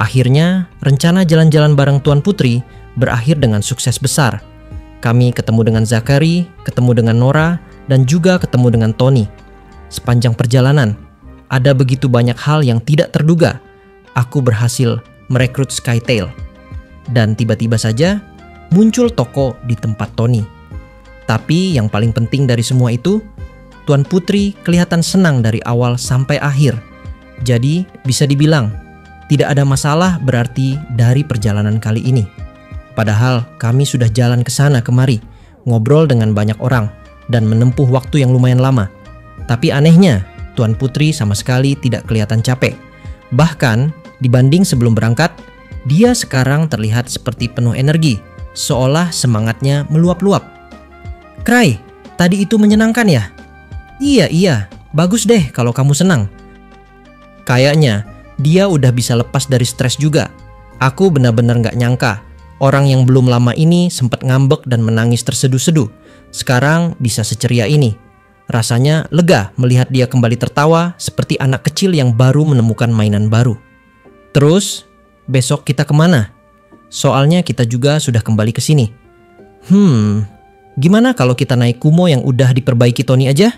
Akhirnya, rencana jalan-jalan bareng Tuan Putri berakhir dengan sukses besar. Kami ketemu dengan Zachary, ketemu dengan Nora, dan juga ketemu dengan Tony. Sepanjang perjalanan, ada begitu banyak hal yang tidak terduga. Aku berhasil merekrut Skytail. Dan tiba-tiba saja muncul toko di tempat Tony. Tapi yang paling penting dari semua itu, Tuan Putri kelihatan senang dari awal sampai akhir. Jadi bisa dibilang, tidak ada masalah berarti dari perjalanan kali ini. Padahal kami sudah jalan ke sana kemari, ngobrol dengan banyak orang, dan menempuh waktu yang lumayan lama. Tapi anehnya, Tuan Putri sama sekali tidak kelihatan capek. Bahkan, dibanding sebelum berangkat, dia sekarang terlihat seperti penuh energi, seolah semangatnya meluap-luap. "Krai, tadi itu menyenangkan ya?" Iya, bagus deh kalau kamu senang." Kayaknya, dia udah bisa lepas dari stres juga. Aku benar-benar gak nyangka, orang yang belum lama ini sempat ngambek dan menangis terseduh-seduh. Sekarang bisa seceria ini. Rasanya lega melihat dia kembali tertawa seperti anak kecil yang baru menemukan mainan baru. "Terus, besok kita kemana? Soalnya kita juga sudah kembali ke sini." Gimana kalau kita naik Kumo yang udah diperbaiki Tony aja?"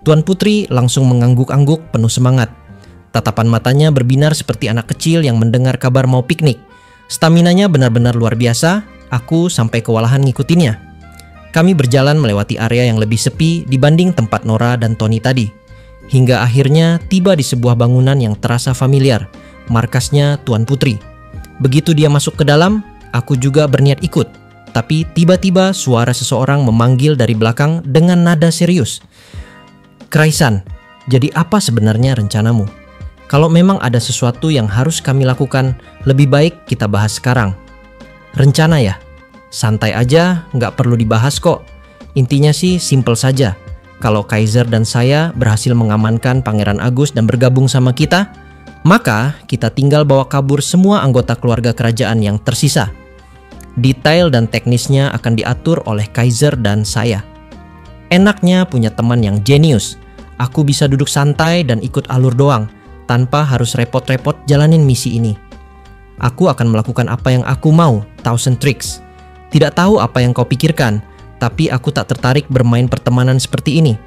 Tuan Putri langsung mengangguk-angguk penuh semangat. Tatapan matanya berbinar seperti anak kecil yang mendengar kabar mau piknik. Staminanya benar-benar luar biasa, aku sampai kewalahan ngikutinnya. Kami berjalan melewati area yang lebih sepi dibanding tempat Nora dan Tony tadi. Hingga akhirnya tiba di sebuah bangunan yang terasa familiar, markasnya Tuan Putri. Begitu dia masuk ke dalam, aku juga berniat ikut. Tapi tiba-tiba suara seseorang memanggil dari belakang dengan nada serius. "Krai-san, jadi apa sebenarnya rencanamu? Kalau memang ada sesuatu yang harus kami lakukan, lebih baik kita bahas sekarang." "Rencana ya? Santai aja, nggak perlu dibahas kok. Intinya sih simple saja. Kalau Kaiser dan saya berhasil mengamankan Pangeran Agus dan bergabung sama kita, maka kita tinggal bawa kabur semua anggota keluarga kerajaan yang tersisa. Detail dan teknisnya akan diatur oleh Kaiser dan saya. Enaknya punya teman yang jenius. Aku bisa duduk santai dan ikut alur doang, tanpa harus repot-repot jalanin misi ini. Aku akan melakukan apa yang aku mau, Thousand Tricks. Tidak tahu apa yang kau pikirkan, tapi aku tak tertarik bermain pertemanan seperti ini.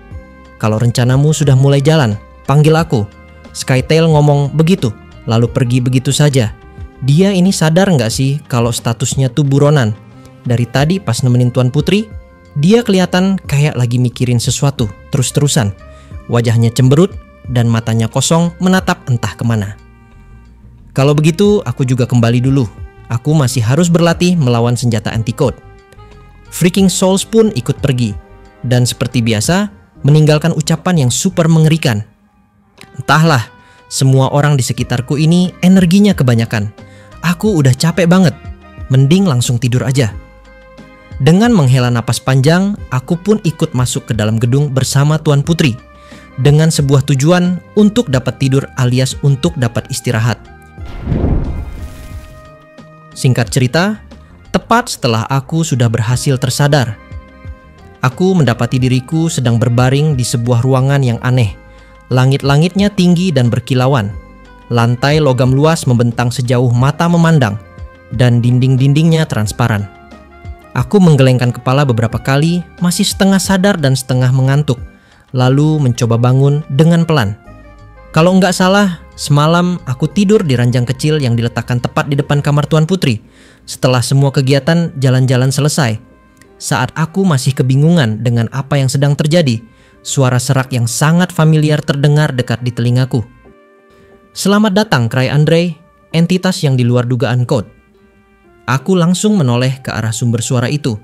Kalau rencanamu sudah mulai jalan, panggil aku." Skytail ngomong begitu, lalu pergi begitu saja. Dia ini sadar nggak sih kalau statusnya tuh buronan? Dari tadi pas nemenin Tuan Putri, dia kelihatan kayak lagi mikirin sesuatu terus-terusan. Wajahnya cemberut dan matanya kosong menatap entah kemana. "Kalau begitu, aku juga kembali dulu. Aku masih harus berlatih melawan senjata anti-code." Freaking Souls pun ikut pergi. Dan seperti biasa, meninggalkan ucapan yang super mengerikan. Entahlah, semua orang di sekitarku ini energinya kebanyakan. Aku udah capek banget. Mending langsung tidur aja. Dengan menghela napas panjang, aku pun ikut masuk ke dalam gedung bersama Tuan Putri. Dengan sebuah tujuan untuk dapat tidur alias untuk dapat istirahat. Singkat cerita, tepat setelah aku sudah berhasil tersadar, aku mendapati diriku sedang berbaring di sebuah ruangan yang aneh. Langit-langitnya tinggi dan berkilauan. Lantai logam luas membentang sejauh mata memandang, dan dinding-dindingnya transparan. Aku menggelengkan kepala beberapa kali, masih setengah sadar dan setengah mengantuk. Lalu mencoba bangun dengan pelan. Kalau nggak salah, semalam aku tidur di ranjang kecil yang diletakkan tepat di depan kamar Tuan Putri. Setelah semua kegiatan jalan-jalan selesai. Saat aku masih kebingungan dengan apa yang sedang terjadi, suara serak yang sangat familiar terdengar dekat di telingaku. "Selamat datang, Krai Andre, entitas yang di luar dugaan code." Aku langsung menoleh ke arah sumber suara itu.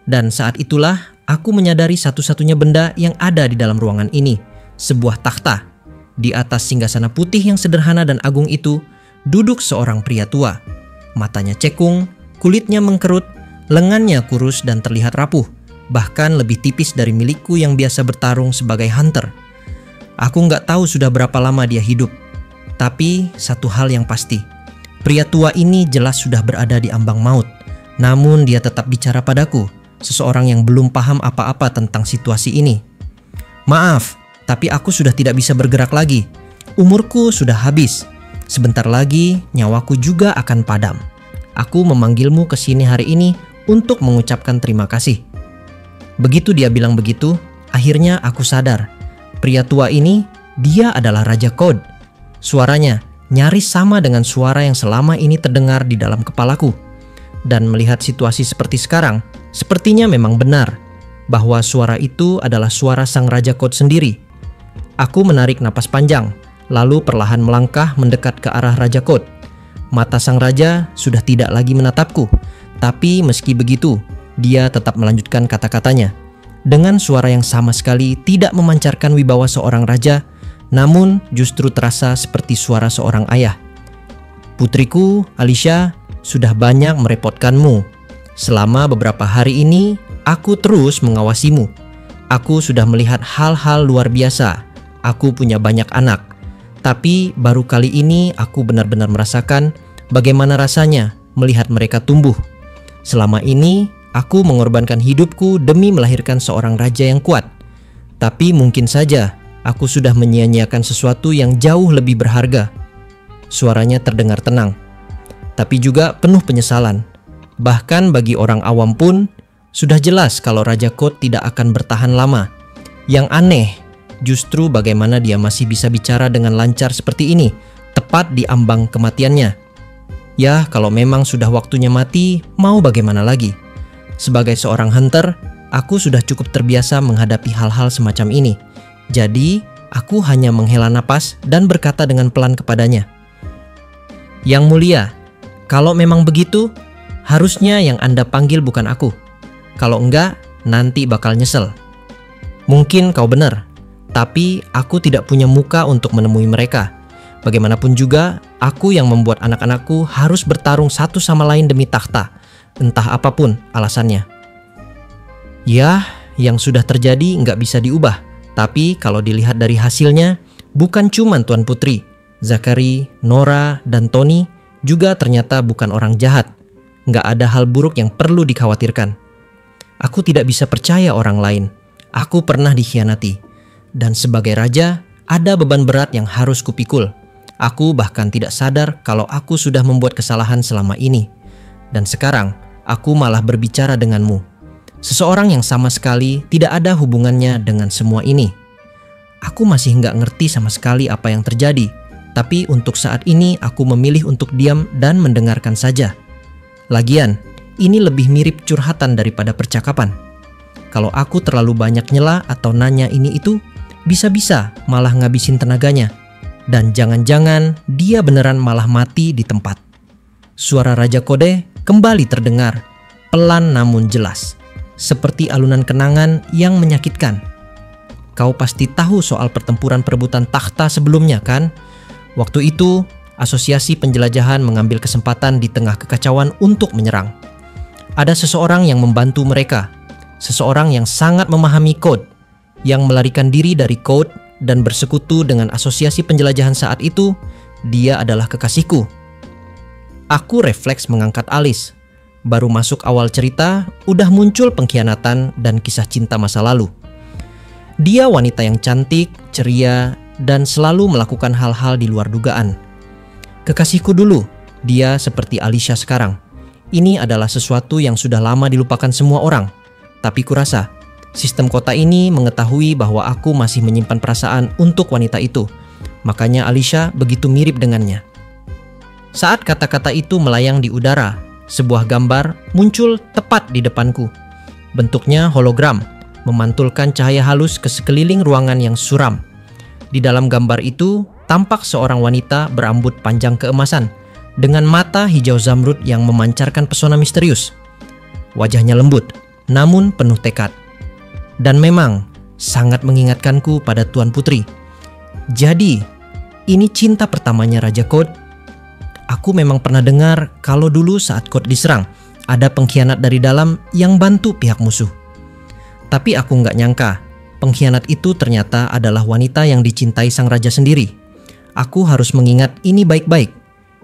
Dan saat itulah aku menyadari satu-satunya benda yang ada di dalam ruangan ini, sebuah takhta. Di atas singgasana putih yang sederhana dan agung itu, duduk seorang pria tua. Matanya cekung, kulitnya mengkerut, lengannya kurus dan terlihat rapuh, bahkan lebih tipis dari milikku yang biasa bertarung sebagai hunter. Aku nggak tahu sudah berapa lama dia hidup. Tapi satu hal yang pasti, pria tua ini jelas sudah berada di ambang maut. Namun dia tetap bicara padaku. Seseorang yang belum paham apa-apa tentang situasi ini. "Maaf, tapi aku sudah tidak bisa bergerak lagi. Umurku sudah habis. Sebentar lagi nyawaku juga akan padam. Aku memanggilmu ke sini hari ini untuk mengucapkan terima kasih." Begitu dia bilang begitu, akhirnya aku sadar. Pria tua ini, dia adalah Raja Code. Suaranya nyaris sama dengan suara yang selama ini terdengar di dalam kepalaku. Dan melihat situasi seperti sekarang, sepertinya memang benar bahwa suara itu adalah suara sang Raja Code sendiri. Aku menarik napas panjang, lalu perlahan melangkah mendekat ke arah Raja Code. Mata sang raja sudah tidak lagi menatapku, tapi meski begitu, dia tetap melanjutkan kata-katanya dengan suara yang sama sekali tidak memancarkan wibawa seorang raja, namun justru terasa seperti suara seorang ayah. "Putriku, Alicia, sudah banyak merepotkanmu. Selama beberapa hari ini, aku terus mengawasimu. Aku sudah melihat hal-hal luar biasa. Aku punya banyak anak. Tapi baru kali ini aku benar-benar merasakan bagaimana rasanya melihat mereka tumbuh. Selama ini, aku mengorbankan hidupku demi melahirkan seorang raja yang kuat. Tapi mungkin saja aku sudah menyia-nyiakan sesuatu yang jauh lebih berharga." Suaranya terdengar tenang, tapi juga penuh penyesalan. Bahkan bagi orang awam pun, sudah jelas kalau Raja Code tidak akan bertahan lama. Yang aneh, justru bagaimana dia masih bisa bicara dengan lancar seperti ini, tepat di ambang kematiannya. Ya, kalau memang sudah waktunya mati, mau bagaimana lagi? Sebagai seorang hunter, aku sudah cukup terbiasa menghadapi hal-hal semacam ini. Jadi, aku hanya menghela napas dan berkata dengan pelan kepadanya, "Yang mulia, kalau memang begitu, harusnya yang Anda panggil bukan aku. Kalau enggak, nanti bakal nyesel. Mungkin kau benar, tapi aku tidak punya muka untuk menemui mereka. Bagaimanapun juga, aku yang membuat anak-anakku harus bertarung satu sama lain demi takhta, entah apapun alasannya." Ya, yang sudah terjadi nggak bisa diubah. Tapi kalau dilihat dari hasilnya, bukan cuma Tuan Putri, Zachary, Nora, dan Tony juga ternyata bukan orang jahat. Nggak ada hal buruk yang perlu dikhawatirkan. Aku tidak bisa percaya orang lain. Aku pernah dikhianati. Dan sebagai raja, ada beban berat yang harus kupikul. Aku bahkan tidak sadar kalau aku sudah membuat kesalahan selama ini. Dan sekarang, aku malah berbicara denganmu. Seseorang yang sama sekali tidak ada hubungannya dengan semua ini. Aku masih nggak ngerti sama sekali apa yang terjadi. Tapi untuk saat ini aku memilih untuk diam dan mendengarkan saja. Lagian, ini lebih mirip curhatan daripada percakapan. Kalau aku terlalu banyak nyela atau nanya ini itu, bisa-bisa malah ngabisin tenaganya. Dan jangan-jangan dia beneran malah mati di tempat. Suara Raja Code kembali terdengar, pelan namun jelas. Seperti alunan kenangan yang menyakitkan. "Kau pasti tahu soal pertempuran perebutan takhta sebelumnya, kan? Waktu itu, Asosiasi Penjelajahan mengambil kesempatan di tengah kekacauan untuk menyerang. Ada seseorang yang membantu mereka, seseorang yang sangat memahami Code, yang melarikan diri dari Code dan bersekutu dengan Asosiasi Penjelajahan saat itu. Dia adalah kekasihku." Aku refleks mengangkat alis. Baru masuk awal cerita, udah muncul pengkhianatan dan kisah cinta masa lalu. Dia wanita yang cantik, ceria, dan selalu melakukan hal-hal di luar dugaan. Kekasihku dulu, dia seperti Alicia sekarang. Ini adalah sesuatu yang sudah lama dilupakan semua orang. Tapi kurasa, sistem kota ini mengetahui bahwa aku masih menyimpan perasaan untuk wanita itu. Makanya Alicia begitu mirip dengannya. Saat kata-kata itu melayang di udara, sebuah gambar muncul tepat di depanku. Bentuknya hologram, memantulkan cahaya halus ke sekeliling ruangan yang suram. Di dalam gambar itu, tampak seorang wanita berambut panjang keemasan, dengan mata hijau zamrud yang memancarkan pesona misterius. Wajahnya lembut, namun penuh tekad. Dan memang, sangat mengingatkanku pada Tuan Putri. Jadi, ini cinta pertamanya Raja Code. Aku memang pernah dengar kalau dulu saat Code diserang, ada pengkhianat dari dalam yang bantu pihak musuh. Tapi aku nggak nyangka, pengkhianat itu ternyata adalah wanita yang dicintai sang raja sendiri. Aku harus mengingat ini baik-baik.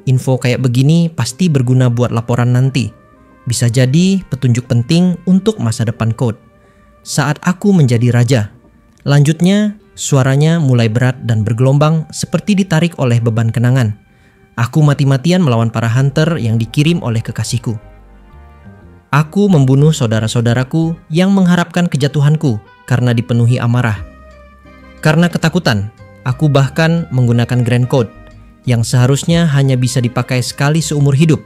Info kayak begini pasti berguna buat laporan nanti. Bisa jadi petunjuk penting untuk masa depan Code. Saat aku menjadi raja. Lanjutnya, suaranya mulai berat dan bergelombang seperti ditarik oleh beban kenangan. Aku mati-matian melawan para hunter yang dikirim oleh kekasihku. Aku membunuh saudara-saudaraku yang mengharapkan kejatuhanku karena dipenuhi amarah. Karena ketakutan, aku bahkan menggunakan Grand Code yang seharusnya hanya bisa dipakai sekali seumur hidup.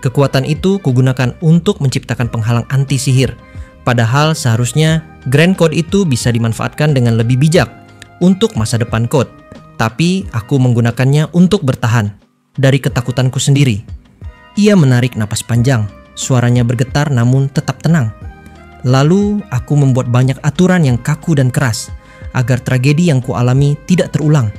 Kekuatan itu kugunakan untuk menciptakan penghalang anti sihir, padahal seharusnya Grand Code itu bisa dimanfaatkan dengan lebih bijak untuk masa depan Code. Tapi aku menggunakannya untuk bertahan dari ketakutanku sendiri. Ia menarik napas panjang, suaranya bergetar namun tetap tenang. Lalu aku membuat banyak aturan yang kaku dan keras agar tragedi yang kualami tidak terulang.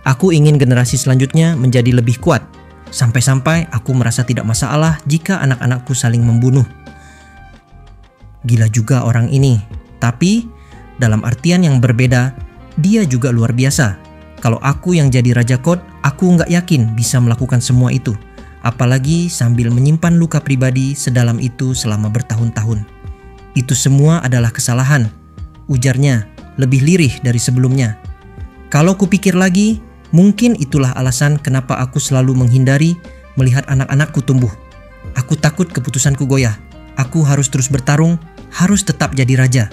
Aku ingin generasi selanjutnya menjadi lebih kuat, sampai-sampai aku merasa tidak masalah jika anak-anakku saling membunuh. Gila juga orang ini, tapi dalam artian yang berbeda, dia juga luar biasa. Kalau aku yang jadi Raja Code, aku nggak yakin bisa melakukan semua itu. Apalagi sambil menyimpan luka pribadi sedalam itu selama bertahun-tahun. Itu semua adalah kesalahan, ujarnya lebih lirih dari sebelumnya. Kalau kupikir lagi, mungkin itulah alasan kenapa aku selalu menghindari melihat anak-anakku tumbuh. Aku takut keputusanku goyah. Aku harus terus bertarung, harus tetap jadi raja.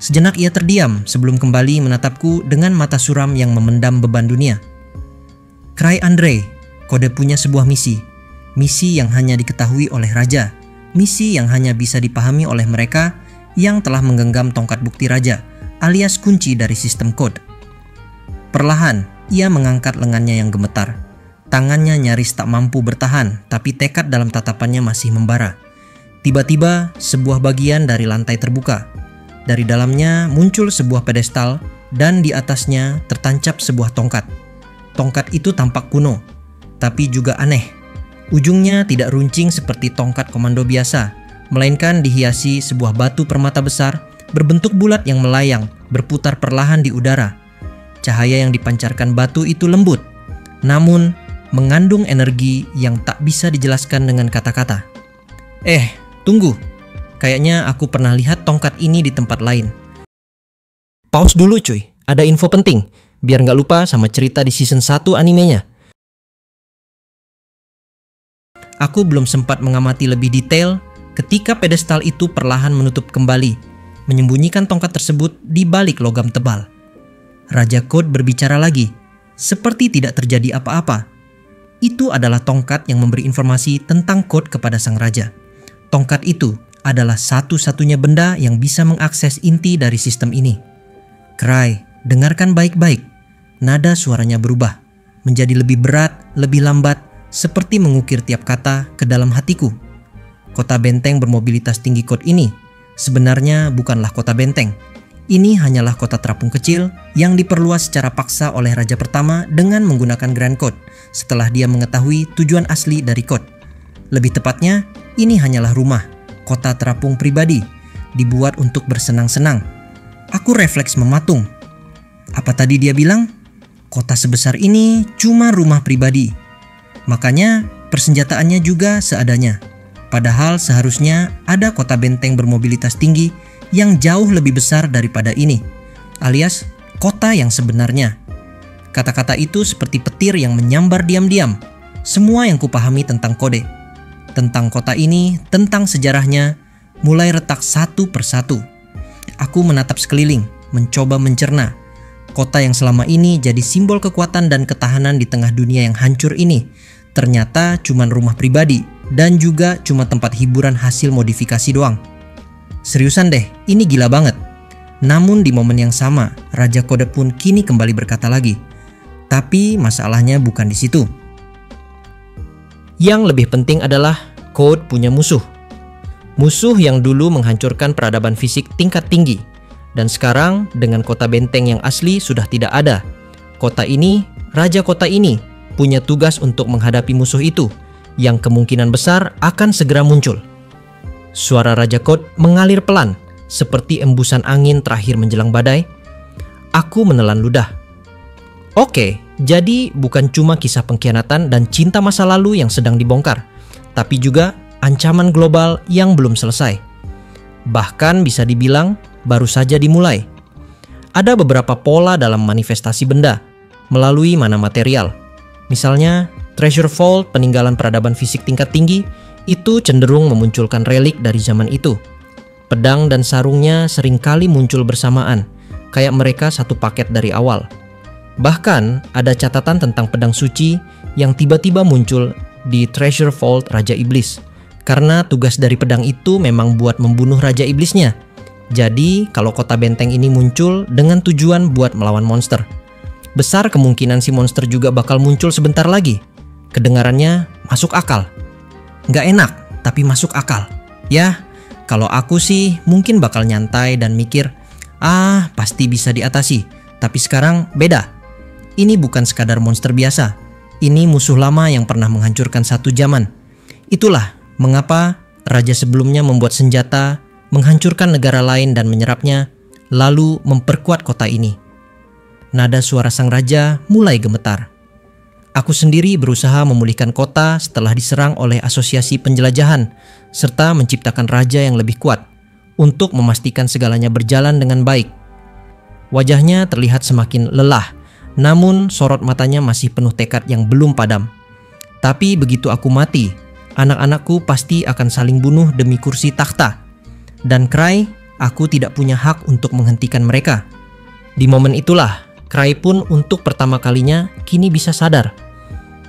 Sejenak ia terdiam sebelum kembali menatapku dengan mata suram yang memendam beban dunia. Cry Andre, kode punya sebuah misi. Misi yang hanya diketahui oleh raja. Misi yang hanya bisa dipahami oleh mereka yang telah menggenggam tongkat bukti raja, alias kunci dari sistem Code. Perlahan, ia mengangkat lengannya yang gemetar. Tangannya nyaris tak mampu bertahan, tapi tekad dalam tatapannya masih membara. Tiba-tiba, sebuah bagian dari lantai terbuka. Dari dalamnya muncul sebuah pedestal dan di atasnya tertancap sebuah tongkat. Tongkat itu tampak kuno, tapi juga aneh. Ujungnya tidak runcing seperti tongkat komando biasa, melainkan dihiasi sebuah batu permata besar berbentuk bulat yang melayang, berputar perlahan di udara. Cahaya yang dipancarkan batu itu lembut, namun mengandung energi yang tak bisa dijelaskan dengan kata-kata. Tunggu. Kayaknya aku pernah lihat tongkat ini di tempat lain. Pause dulu cuy, ada info penting, biar nggak lupa sama cerita di season 1 animenya. Aku belum sempat mengamati lebih detail ketika pedestal itu perlahan menutup kembali, menyembunyikan tongkat tersebut di balik logam tebal. Raja Code berbicara lagi, seperti tidak terjadi apa-apa. Itu adalah tongkat yang memberi informasi tentang Code kepada sang raja. Tongkat itu adalah satu-satunya benda yang bisa mengakses inti dari sistem ini. Cry, dengarkan baik-baik. Nada suaranya berubah, menjadi lebih berat, lebih lambat, seperti mengukir tiap kata ke dalam hatiku. Kota benteng bermobilitas tinggi Code ini sebenarnya bukanlah kota benteng. Ini hanyalah kota terapung kecil yang diperluas secara paksa oleh raja pertama dengan menggunakan Grand Code setelah dia mengetahui tujuan asli dari Code. Lebih tepatnya, ini hanyalah rumah, kota terapung pribadi, dibuat untuk bersenang-senang. Aku refleks mematung. Apa tadi dia bilang? Kota sebesar ini cuma rumah pribadi. Makanya persenjataannya juga seadanya. Padahal seharusnya ada kota benteng bermobilitas tinggi yang jauh lebih besar daripada ini, alias kota yang sebenarnya. Kata-kata itu seperti petir yang menyambar diam-diam. Semua yang kupahami tentang kode, tentang kota ini, tentang sejarahnya, mulai retak satu persatu. Aku menatap sekeliling, mencoba mencerna. Kota yang selama ini jadi simbol kekuatan dan ketahanan di tengah dunia yang hancur ini, ternyata cuma rumah pribadi dan juga cuma tempat hiburan hasil modifikasi doang. Seriusan deh, ini gila banget. Namun di momen yang sama, Raja Kode pun kini kembali berkata lagi. Tapi masalahnya bukan di situ. Yang lebih penting adalah Code punya musuh. Musuh yang dulu menghancurkan peradaban fisik tingkat tinggi. Dan sekarang dengan kota benteng yang asli sudah tidak ada. Kota ini, Raja Kota ini, punya tugas untuk menghadapi musuh itu, yang kemungkinan besar akan segera muncul. Suara Raja Code mengalir pelan, seperti embusan angin terakhir menjelang badai. Aku menelan ludah. Oke, jadi bukan cuma kisah pengkhianatan dan cinta masa lalu yang sedang dibongkar, tapi juga ancaman global yang belum selesai. Bahkan bisa dibilang baru saja dimulai. Ada beberapa pola dalam manifestasi benda melalui mana material. Misalnya, Treasure Vault, peninggalan peradaban fisik tingkat tinggi, itu cenderung memunculkan relik dari zaman itu. Pedang dan sarungnya seringkali muncul bersamaan, kayak mereka satu paket dari awal. Bahkan, ada catatan tentang pedang suci yang tiba-tiba muncul di Treasure Vault Raja Iblis. Karena tugas dari pedang itu memang buat membunuh Raja Iblisnya. Jadi, kalau kota benteng ini muncul dengan tujuan buat melawan monster, besar kemungkinan si monster juga bakal muncul sebentar lagi. Kedengarannya masuk akal. Nggak enak, tapi masuk akal. Ya, kalau aku sih mungkin bakal nyantai dan mikir, pasti bisa diatasi. Tapi sekarang beda. Ini bukan sekadar monster biasa. Ini musuh lama yang pernah menghancurkan satu zaman. Itulah mengapa raja sebelumnya membuat senjata, menghancurkan negara lain dan menyerapnya, lalu memperkuat kota ini. Nada suara sang raja mulai gemetar. Aku sendiri berusaha memulihkan kota setelah diserang oleh asosiasi penjelajahan, serta menciptakan raja yang lebih kuat, untuk memastikan segalanya berjalan dengan baik. Wajahnya terlihat semakin lelah, namun sorot matanya masih penuh tekad yang belum padam. Tapi begitu aku mati, anak-anakku pasti akan saling bunuh demi kursi takhta. Dan Cry, aku tidak punya hak untuk menghentikan mereka. Di momen itulah, Cry pun untuk pertama kalinya kini bisa sadar.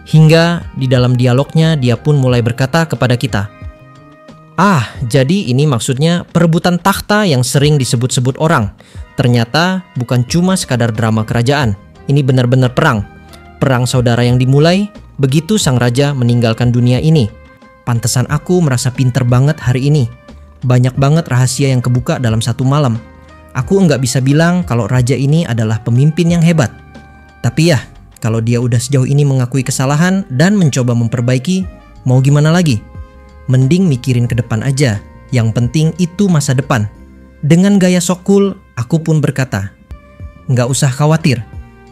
Hingga di dalam dialognya dia pun mulai berkata kepada kita, jadi ini maksudnya perebutan takhta yang sering disebut-sebut orang. Ternyata bukan cuma sekadar drama kerajaan. Ini benar-benar perang. Perang saudara yang dimulai begitu sang raja meninggalkan dunia ini. Pantesan aku merasa pinter banget hari ini. Banyak banget rahasia yang kebuka dalam satu malam. Aku nggak bisa bilang kalau raja ini adalah pemimpin yang hebat. Tapi ya, kalau dia udah sejauh ini mengakui kesalahan dan mencoba memperbaiki, mau gimana lagi? Mending mikirin ke depan aja. Yang penting itu masa depan. Dengan gaya sok cool, aku pun berkata, nggak usah khawatir.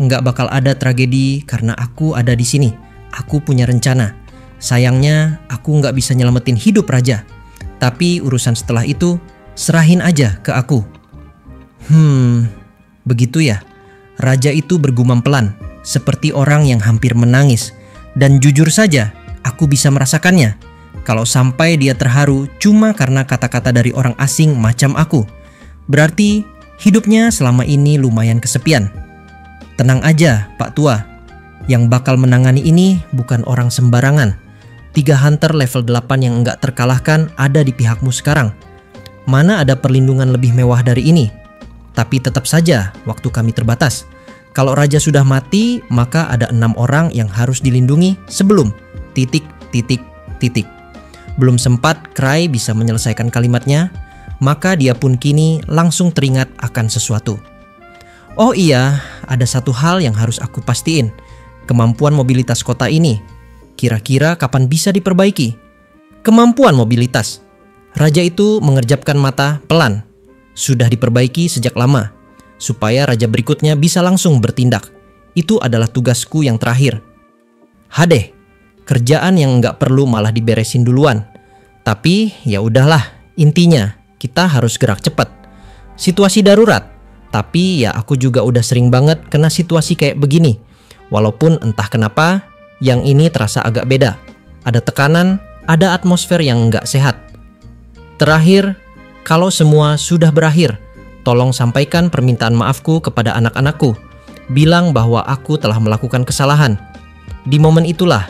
Nggak bakal ada tragedi karena aku ada di sini. Aku punya rencana. Sayangnya, aku nggak bisa nyelamatin hidup raja. Tapi urusan setelah itu, serahin aja ke aku. Begitu ya. Raja itu bergumam pelan, seperti orang yang hampir menangis. Dan jujur saja, aku bisa merasakannya. Kalau sampai dia terharu cuma karena kata-kata dari orang asing macam aku, berarti hidupnya selama ini lumayan kesepian. Tenang aja, Pak Tua. Yang bakal menangani ini bukan orang sembarangan. 3 hunter level 8 yang enggak terkalahkan ada di pihakmu sekarang. Mana ada perlindungan lebih mewah dari ini? Tapi tetap saja waktu kami terbatas. Kalau raja sudah mati, maka ada 6 orang yang harus dilindungi sebelum ... Belum sempat Cry bisa menyelesaikan kalimatnya, maka dia pun kini langsung teringat akan sesuatu. Oh iya, ada satu hal yang harus aku pastiin. Kemampuan mobilitas kota ini kira-kira kapan bisa diperbaiki? Kemampuan mobilitas. Raja itu mengerjapkan mata pelan. Sudah diperbaiki sejak lama. Supaya raja berikutnya bisa langsung bertindak. Itu adalah tugasku yang terakhir. Hadeh, kerjaan yang nggak perlu malah diberesin duluan. Tapi ya udahlah, intinya kita harus gerak cepat. Situasi darurat. Tapi ya aku juga udah sering banget kena situasi kayak begini. Walaupun entah kenapa, yang ini terasa agak beda. Ada tekanan, ada atmosfer yang nggak sehat. Terakhir, kalau semua sudah berakhir, tolong sampaikan permintaan maafku kepada anak-anakku. Bilang bahwa aku telah melakukan kesalahan. Di momen itulah,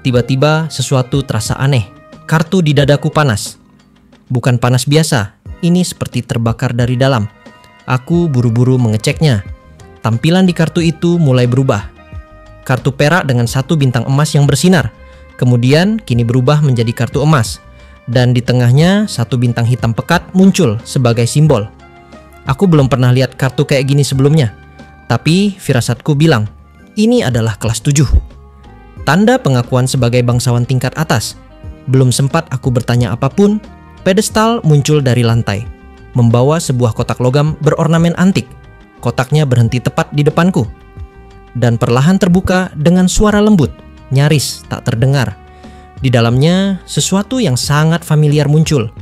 tiba-tiba sesuatu terasa aneh. Kartu di dadaku panas. Bukan panas biasa, ini seperti terbakar dari dalam. Aku buru-buru mengeceknya. Tampilan di kartu itu mulai berubah. Kartu perak dengan 1 bintang emas yang bersinar. Kemudian kini berubah menjadi kartu emas. Dan di tengahnya 1 bintang hitam pekat muncul sebagai simbol. Aku belum pernah lihat kartu kayak gini sebelumnya. Tapi firasatku bilang, ini adalah kelas 7. Tanda pengakuan sebagai bangsawan tingkat atas. Belum sempat aku bertanya apapun, pedestal muncul dari lantai. Membawa sebuah kotak logam berornamen antik. Kotaknya berhenti tepat di depanku. Dan perlahan terbuka dengan suara lembut, nyaris tak terdengar. Di dalamnya sesuatu yang sangat familiar muncul,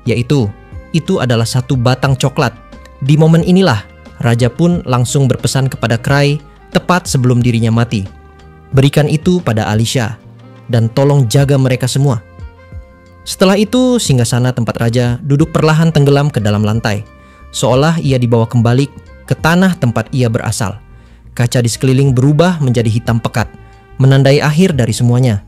yaitu itu adalah 1 batang coklat. Di momen inilah raja pun langsung berpesan kepada Cry tepat sebelum dirinya mati. Berikan itu pada Alisha, dan tolong jaga mereka semua. Setelah itu, singgasana tempat raja duduk perlahan tenggelam ke dalam lantai, seolah ia dibawa kembali ke tanah tempat ia berasal. Kaca di sekeliling berubah menjadi hitam pekat, menandai akhir dari semuanya.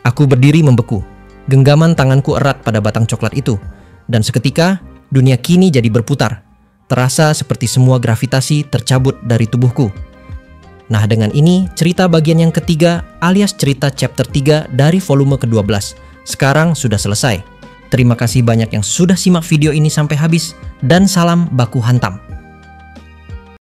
Aku berdiri membeku, genggaman tanganku erat pada batang coklat itu, dan seketika dunia kini jadi berputar. Terasa seperti semua gravitasi tercabut dari tubuhku. Nah, dengan ini cerita bagian yang ketiga alias cerita chapter 3 dari volume ke-12 sekarang sudah selesai. Terima kasih banyak yang sudah simak video ini sampai habis, dan salam baku hantam.